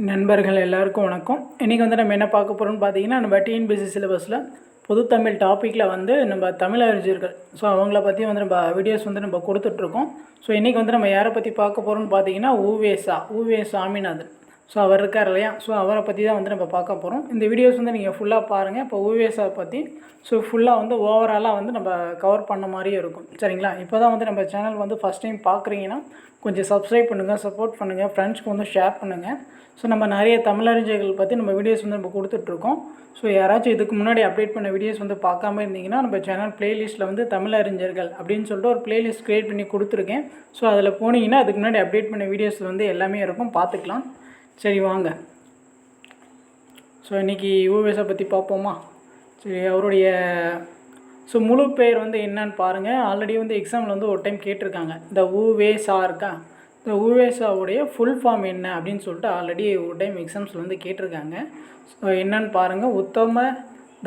நண்பர்கள் எல்லாருக்கும் வணக்கம். இன்றைக்கி வந்து நம்ம என்ன பார்க்க போகிறோம்னு பார்த்தீங்கன்னா, நம்ம டிஎன்பிஎஸ்சி சிலபஸில் பொது தமிழ் டாப்பிக்கில் வந்து நம்ம தமிழ் அறிஞர்கள் ஸோ அவங்கள பற்றி வந்து நம்ம வீடியோஸ் வந்து நம்ம கொடுத்துட்ருக்கோம். ஸோ இன்றைக்கி வந்து நம்ம யாரை பற்றி பார்க்க போகிறோம்னு பார்த்தீங்கன்னா, உவே சாமிநாதன். ஸோ அவர் இருக்கார் இல்லையா, ஸோ அவரை பற்றி தான் வந்து நம்ம பார்க்க போகிறோம். இந்த வீடியோஸ் வந்து நீங்கள் ஃபுல்லாக பாருங்கள். இப்போ உவேசா பற்றி ஸோ ஃபுல்லாக வந்து ஓவராலாக வந்து நம்ம கவர் பண்ண மாதிரியும் இருக்கும். சரிங்களா? இப்போ தான் வந்து நம்ம சேனல் வந்து ஃபஸ்ட் டைம் பார்க்குறீங்கன்னா கொஞ்சம் சப்ஸ்கிரைப் பண்ணுங்கள், சப்போர்ட் பண்ணுங்கள், ஃப்ரெண்ட்ஸ்க்கு வந்து ஷேர் பண்ணுங்கள். ஸோ நம்ம நிறைய தமிழறிஞர்கள் பற்றி நம்ம வீடியோஸ் வந்து நம்ம கொடுத்துட்ருக்கோம். ஸோ யாராச்சும் இதுக்கு முன்னாடி அப்டேட் பண்ண வீடியோஸ் வந்து பார்க்காம இருந்தீங்கன்னா நம்ம சேனல் ப்ளேலிஸ்ட்டில் வந்து தமிழறிஞர்கள் அப்படின்னு சொல்லிட்டு ஒரு ப்ளேலிஸ்ட் க்ரியேட் பண்ணி கொடுத்துருக்கேன். ஸோ அதில் போனீங்கன்னா அதுக்கு முன்னாடி அப்டேட் பண்ண வீடியோஸில் வந்து எல்லாமே இருக்கும், பார்த்துக்கலாம். சரி வாங்க. ஸோ இன்றைக்கி உவேசா பற்றி பார்ப்போமா? சரி, அவருடைய முழு பேர் வந்து என்னன்னு பாருங்கள். ஆல்ரெடி வந்து எக்ஸாமில் வந்து ஒரு டைம் கேட்டிருக்காங்க. இந்த உவேசா இருக்கா, இந்த உவேசாவுடைய ஃபுல் ஃபார்ம் என்ன அப்படின்னு சொல்லிட்டு ஆல்ரெடி ஒரு டைம் எக்ஸாம்ஸில் வந்து கேட்டிருக்காங்க. ஸோ என்னன்னு பாருங்கள். உத்தம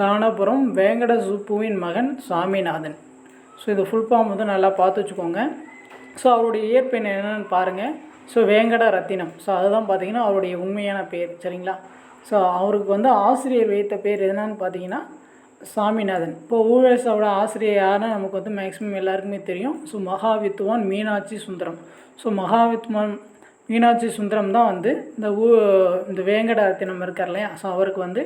தானபுரம் வேங்கட சுப்புவின் மகன் சாமிநாதன். ஸோ இது ஃபுல் ஃபார்ம் வந்து நல்லா பார்த்து வச்சுக்கோங்க. ஸோ அவருடைய இயற்பெயர் என்னென்னு பாருங்கள். ஸோ வேங்கட ரத்தினம். ஸோ அதுதான் பார்த்திங்கன்னா அவருடைய உண்மையான பேர். சரிங்களா? ஸோ அவருக்கு வந்து ஆசிரியர் வைத்த பேர் என்னன்னு பார்த்தீங்கன்னா சாமிநாதன். இப்போ உவேசாவோட ஆசிரியர் யாருன்னா நமக்கு வந்து மேக்ஸிமம் எல்லாருக்குமே தெரியும். ஸோ மகாவித்வான் மீனாட்சி சுந்தரம். ஸோ மகாவித்வான் மீனாட்சி சுந்தரம் தான் வந்து இந்த வேங்கட ரத்தினம் இருக்கார் இல்லையா, ஸோ அவருக்கு வந்து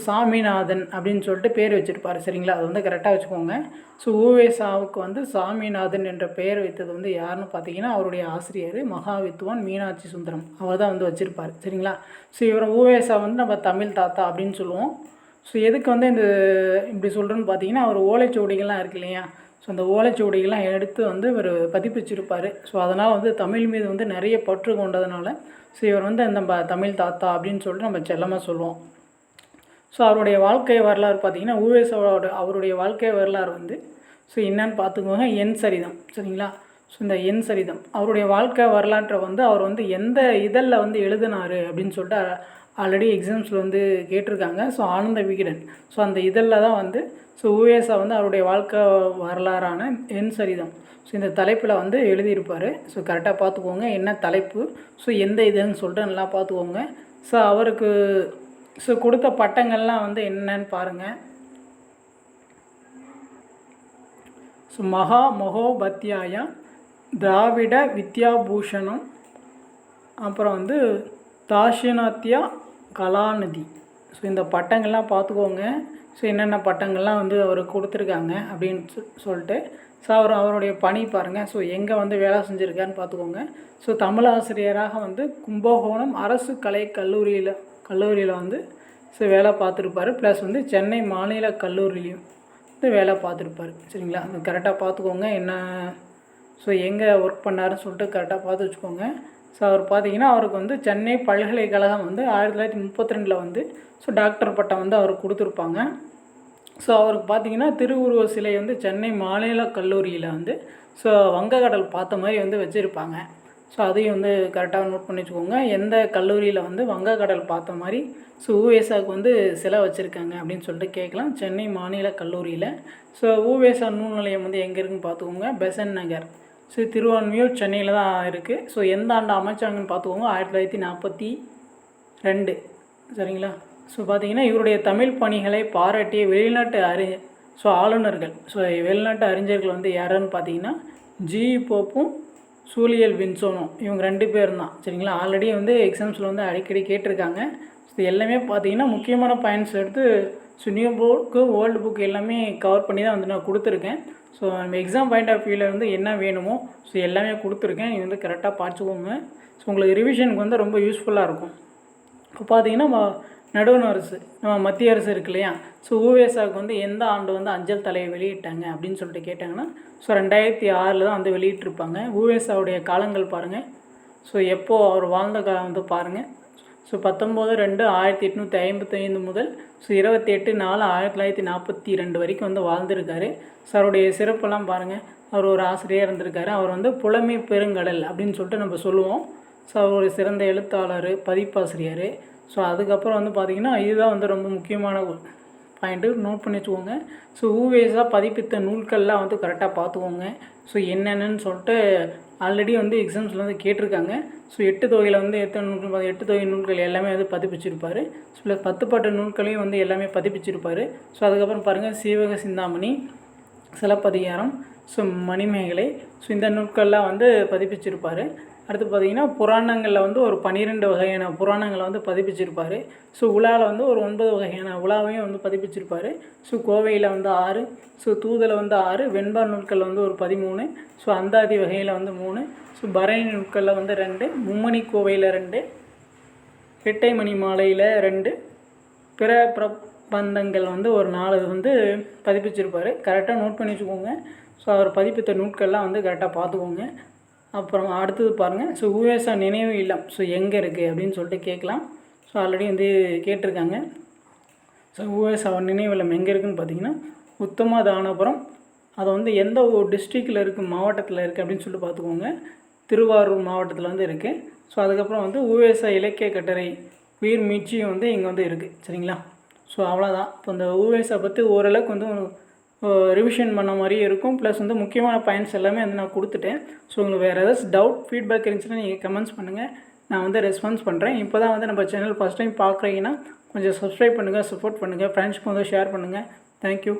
சாமிநாதன் அப்படின்னு சொல்லிட்டு பேர் வச்சுருப்பார். சரிங்களா? அது வந்து கரெக்டாக வச்சுக்கோங்க. ஸோ உவேசாவுக்கு வந்து சாமிநாதன் என்ற பெயர் வைத்தது வந்து யாருன்னு பார்த்தீங்கன்னா அவருடைய ஆசிரியர் மகாவித்வான் மீனாட்சி சுந்தரம். அவர் தான் வந்து வச்சுருப்பார். சரிங்களா? ஸோ இவரை உவேசா வந்து நம்ம தமிழ் தாத்தா அப்படின்னு சொல்லுவோம். ஸோ எதுக்கு வந்து இப்படி சொல்கிறேன்னு பார்த்தீங்கன்னா, அவர் ஓலைச்சுவடிகள்லாம் இருக்கு இல்லையா, ஸோ அந்த ஓலைச்சுவடிகள்லாம் எடுத்து வந்து இவர் பதிப்பிச்சிருப்பார். ஸோ அதனால் வந்து தமிழ் மீது வந்து நிறைய பற்று கொண்டதுனால ஸோ இவர் வந்து நம்ம தமிழ் தாத்தா அப்படின்னு சொல்லிட்டு நம்ம செல்லமாக சொல்லுவோம். ஸோ அவருடைய வாழ்க்கை வரலாறு பார்த்திங்கன்னா அவருடைய வாழ்க்கை வரலாறு வந்து ஸோ என்னன்னு பார்த்துக்கோங்க. என் சரிதம். சரிங்களா? ஸோ இந்த என் சரிதம் அவருடைய வாழ்க்கை வரலாற்றை வந்து அவர் வந்து எந்த இதழில் வந்து எழுதினார் அப்படின்னு சொல்லிட்டு ஆல்ரெடி எக்ஸாம்ஸில் வந்து கேட்டிருக்காங்க. ஸோ ஆனந்த விகடன். ஸோ அந்த இதழில் தான் வந்து உவேசா வந்து அவருடைய வாழ்க்கை வரலாறான என் சரிதம் ஸோ இந்த தலைப்பில் வந்து எழுதியிருப்பார். ஸோ கரெக்டாக பார்த்துக்கோங்க என்ன தலைப்பு, ஸோ எந்த இதுன்னு சொல்லிட்டு நல்லா பார்த்துக்கோங்க. ஸோ அவருக்கு கொடுத்த பட்டங்கள்லாம் வந்து என்னன்னு பாருங்கள். ஸோ மகோபாத்தியாயா, திராவிட வித்யாபூஷணம், அப்புறம் வந்து தாஷினாத்தியா கலாநிதி. ஸோ இந்த பட்டங்கள்லாம் பார்த்துக்கோங்க. ஸோ என்னென்ன பட்டங்கள்லாம் வந்து அவருக்கு கொடுத்துருக்காங்க அப்படின்னு சொல்லிட்டு ஸோ அவருடைய பணி பாருங்கள். ஸோ எங்கே வந்து வேலை செஞ்சுருக்காருன்னு பார்த்துக்கோங்க. ஸோ தமிழ் ஆசிரியராக வந்து கும்பகோணம் அரசு கல்லூரியில் வந்து ஸோ வேலை பார்த்துருப்பார். ப்ளஸ் வந்து சென்னை மாநில கல்லூரியிலையும் வந்து வேலை பார்த்துருப்பார். சரிங்களா? அது கரெக்டாக பார்த்துக்கோங்க. என்ன ஸோ எங்கே ஒர்க் பண்ணாருன்னு சொல்லிட்டு கரெக்டாக பார்த்து வச்சுக்கோங்க. ஸோ அவர் பார்த்திங்கன்னா அவருக்கு வந்து சென்னை பல்கலைக்கழகம் வந்து 1932 வந்து ஸோ டாக்டர் பட்டம் வந்து அவருக்கு கொடுத்துருப்பாங்க. ஸோ அவருக்கு பார்த்திங்கன்னா திருவுருவ சிலை வந்து சென்னை மாநில கல்லூரியில் வந்து ஸோ வங்கக்கடல் பார்த்த மாதிரி வந்து வச்சுருப்பாங்க. ஸோ அதையும் வந்து கரெக்டாக நோட் பண்ணி வச்சுக்கோங்க. எந்த கல்லூரியில் வந்து வங்கக்கடல் பார்த்த மாதிரி ஸோ உவேசாவுக்கு வந்து சிலை வச்சுருக்காங்க அப்படின்னு சொல்லிட்டு கேட்கலாம். சென்னை மாநில கல்லூரியில். ஸோ உவேசா நூல் நிலையம் வந்து எங்கே இருக்குதுன்னு பார்த்துக்கோங்க. பெசன் நகர். ஸோ திருவான்மியூர் சென்னையில் தான் இருக்குது. ஸோ எந்த ஆண்டு அமைச்சாங்கன்னு பார்த்துக்கோங்க. 1942. சரிங்களா? ஸோ பார்த்திங்கன்னா இவருடைய தமிழ் பணிகளை பாராட்டிய வெளிநாட்டு ஆளுநர்கள் வெளிநாட்டு அறிஞர்கள் வந்து யாருன்னு பார்த்தீங்கன்னா ஜி போப்பும் சூழியல் வின்சோனும். இவங்க 2 பேர் தான். சரிங்களா? ஆல்ரெடி வந்து எக்ஸாம்ஸில் வந்து அடிக்கடி கேட்டிருக்காங்க. ஸோ எல்லாமே பார்த்திங்கன்னா முக்கியமான பாயிண்ட்ஸ் எடுத்து நியூ புக்கு ஓல்டு புக் எல்லாமே கவர் பண்ணி தான் வந்து நான் கொடுத்துருக்கேன். ஸோ நம்ம எக்ஸாம் பாயிண்ட் ஆஃப் வியூவில் வந்து என்ன வேணுமோ ஸோ எல்லாமே கொடுத்துருக்கேன். நீங்கள் வந்து கரெக்டாக பார்த்துக்கோங்க. ஸோ உங்களுக்கு ரிவிஷனுக்கு வந்து ரொம்ப யூஸ்ஃபுல்லாக இருக்கும். இப்போ பார்த்திங்கன்னா நடுவண் அரசு நம்ம மத்திய அரசு இருக்கு இல்லையா, ஸோ உவேசாவுக்கு வந்து எந்த ஆண்டு வந்து அஞ்சல் தலையை வெளியிட்டாங்க அப்படின்னு சொல்லிட்டு கேட்டாங்கன்னா ஸோ 2006 தான் வந்து வெளியிட்டிருப்பாங்க. உவேசாவுடைய காலங்கள் பாருங்கள். ஸோ எப்போது அவர் வாழ்ந்த காலம் வந்து பாருங்கள். ஸோ 19/2/1855 முதல் ஸோ 28/4/1942 வரைக்கும் வந்து வாழ்ந்திருக்காரு. ஸோ அவருடைய சிறப்பெல்லாம் பாருங்கள். அவர் ஒரு ஆசிரியர் இருந்திருக்காரு. அவர் வந்து புலமை பெருங்கடல் அப்படின்னு சொல்லிட்டு நம்ம சொல்லுவோம். ஸோ அவர் ஒரு சிறந்த எழுத்தாளர், பதிப்பாசிரியர். ஸோ அதுக்கப்புறம் வந்து பார்த்திங்கன்னா இதுதான் வந்து ரொம்ப முக்கியமான பாயிண்ட்டு நோட் பண்ணி வச்சுக்கோங்க. ஸோ ஊவேசா பதிப்பித்த நூல்கள்லாம் வந்து கரெக்டாக பார்த்துக்கோங்க. ஸோ என்னென்னு சொல்லிட்டு ஆல்ரெடி வந்து எக்ஸாம்ஸில் வந்து கேட்டிருக்காங்க. ஸோ 8 தொகையில் வந்து எத்தனை நூல்கள் 8 தொகை நூல்கள் எல்லாமே வந்து பதிப்பிச்சிருப்பார். ஸோ ப்ளஸ் 10 பாட்டு நூல்களையும் வந்து எல்லாமே பதிப்பிச்சிருப்பார். ஸோ அதுக்கப்புறம் பாருங்கள் சீவக சிந்தாமணி, சிலப்பதிகாரம், ஸோ மணிமேகலை, ஸோ இந்த நூல்கள்லாம் வந்து பதிப்பிச்சிருப்பார். அடுத்து பார்த்திங்கன்னா புராணங்களில் வந்து ஒரு 12 வகையான புராணங்களை வந்து பதிப்பிச்சிருப்பார். ஸோ உலாவில் வந்து ஒரு 9 வகையான உலாவையும் வந்து பதிப்பிச்சிருப்பார். ஸோ கோவையில் வந்து 6, ஸோ தூதில் வந்து 6, வெண்பா நூல்கள் வந்து ஒரு 13, ஸோ அந்தாதி வகையில் வந்து 3, ஸோ பரணி நூல்களில் வந்து 2, மும்மணி கோவையில் 2, இரட்டை மணி மாலையில் 2, பிற பிரபந்தங்கள் வந்து ஒரு 4 வந்து பதிப்பிச்சிருப்பார். கரெக்டாக நோட் பண்ணி வச்சுக்கோங்க. ஸோ அவர் பதிப்பித்த நூல்கள்லாம் வந்து கரெக்டாக பார்த்துக்கோங்க. அப்புறம் அடுத்தது பாருங்கள். ஸோ ஊவேசா நினைவு இல்லம் ஸோ எங்கே இருக்குது அப்படின்னு சொல்லிட்டு கேட்கலாம். ஸோ ஆல்ரெடி வந்து கேட்டிருக்காங்க. ஸோ ஊவேசா நினைவு இல்லம் எங்கே இருக்குதுன்னு பார்த்தீங்கன்னா உத்தமதானபுரம், அது வந்து எந்த ஒரு டிஸ்ட்ரிக்டில் இருக்குது, மாவட்டத்தில் இருக்குது அப்படின்னு சொல்லிட்டு பார்த்துக்கோங்க. திருவாரூர் மாவட்டத்தில் வந்து இருக்குது. ஸோ அதுக்கப்புறம் வந்து ஊவேசா இலக்கிய கட்டளை உயிர் மீட்சியும் வந்து இங்கே வந்து இருக்குது. சரிங்களா? ஸோ அவ்வளோதான். இப்போ இந்த ஊவேசா பற்றி ஓரளவுக்கு வந்து ரிவிஷன் பண்ண மாதிரியே இருக்கும். ப்ளஸ் வந்து முக்கியமான பாயிண்ட்ஸ் எல்லாமே வந்து நான் கொடுத்துட்டேன். ஸோ உங்களுக்கு வேறு ஏதாச்சும் டவுட் ஃபீட்பேக் இருந்துச்சுன்னா நீங்கள் கமெண்ட்ஸ் பண்ணுங்கள், நான் வந்து ரெஸ்பான்ஸ் பண்ணுறேன். இப்போ தான் வந்து நம்ம சேனல் ஃபஸ்ட் டைம் பார்க்குறீங்கன்னா கொஞ்சம் சப்ஸ்கிரைப் பண்ணுங்கள், சப்போர்ட் பண்ணுங்கள், ஃப்ரெண்ட்ஸ்க்கு வந்து ஷேர் பண்ணுங்கள். தேங்க்யூ.